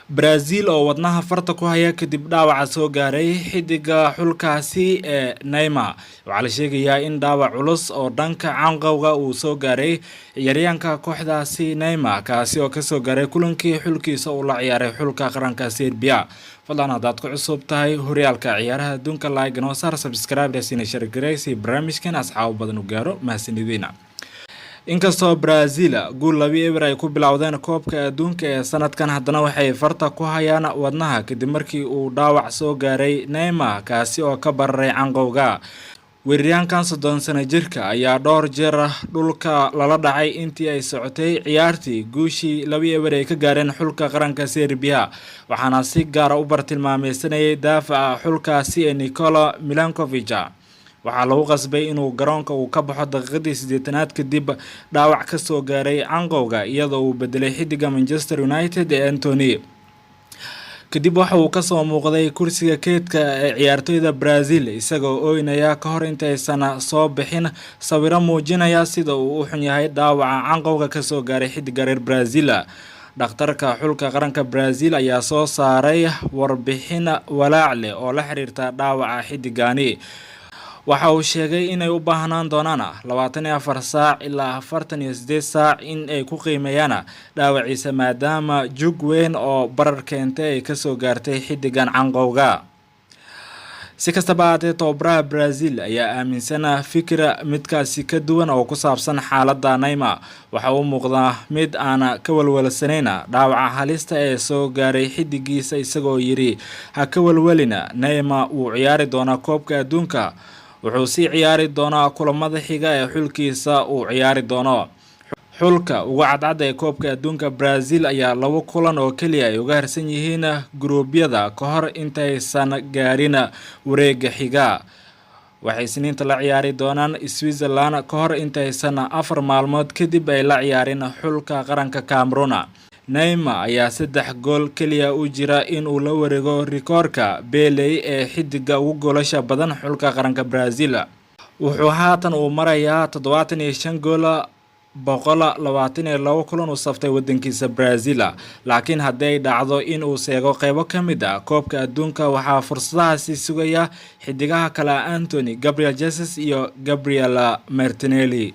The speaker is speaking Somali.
برازيل oo wadnaha farta ku haya kadib dhaawac soo gaaray xidiga xulkaasi ee Neymar waxa la sheegayaa in dhaawac culus oo dhanka canqowga uu soo gaaray ciyaaryahanka kooxdaasi Neymar kaasi oo ka soo gaaray kulankii xulkiisa uu la ciyaaray xulka qaranka Serbia fadlan hadaad ku cusub tahay horyaalka ciyaaraha adduunka like noo saar subscribe sina share gareysi barnaamijkan asxaab badan u gaaro mahadsanidina inkastoo Brazil gool 2-0 ay ku bilowdeen koobka adduunka ee sanadkan haddana waxay farta ku hayaan wadnaha kadib markii uu dhaawac soo gaaray Neymar kaasi oo ka bararay canqowga weeraryahankan 30 sano jirka ayaa dhowr jeer dhulka lala dhacay intii ay socotay ciyaartii guushii 2-0 ay ka gaareen xulka qaranka Serbia waxaana si gaar ah u bartilmaameedsanayay daafaca xulkaasi ee Nikola Milankovic waxaa lagu qasbay inuu garoonka uu ka baxo daqiiqadii 80aad kadib dhaawac ka soo gaaray canqowga iyadoo uu bedelay xidiga Manchester United ee Anthony kadib waxa uu ka soo muuqday kursiga keedka ee ciyaartoyda Brazil isagoo ooynaya ka hor intaysan soo bixin sawiro muujinaya sida uu u xun yahay dhaawaca canqowga ka soo gaaray xidiga reer Brazil dhakhtarka xulka qaranka Brazil ayaa soo saaray warbixin walaac leh oo la xiriirta dhaawaca xidigani waxa uu sheegay inay u baahnaan doonaan 24 saac ilaa 48 saac in ay ku qiimeeyaan dhaawaciisa maadaama jug weyn oo barar keentay ay ka soo gaartay xidigan canqowga si kastaba ahaatee tababaraha Brazil ayaa aaminsan fikra midkaasi ka duwan oo ku saabsan xaaladda Neymar waxa uu muuqdaa mid aan ka walwalsanayn dhaawaca halista ee soo gaaray xidigiisa isagoo yiri ha ka walwalina Neymar uu ciyaari doona koobka adduunka wuxuu si ciyaari doonaa kulamada xiga ee xulkiisa uu ciyaari doono xulka ugu cadcad ee koobka adduunka Brazil ayaa 2 kulan oo kaliya ay uga harsan yihiin gruubyada ka hor intaysan gaarin wareegga xiga waxay Isniinta la ciyaari doonaan Switzerland ka hor intaysan 4 maalmood kadib ay la ciyaarin xulka qaranka Cameroon Neymar ayaa 3 gool kaliya u jira in uu la wareego rikoorka Pele ee xidiga ugu goolasha badan xulka qaranka Brazil wuxuu haatan uu marayaa 75 gool 122 kulan u saftay wadankiisa Brazil laakiin haday dhacdo in uu seego qaybo kamid ah koobka adduunka waxa fursadahaasi sugaya xidigaha kala Anthony Gabriel Jesus iyo Gabriel Martinelli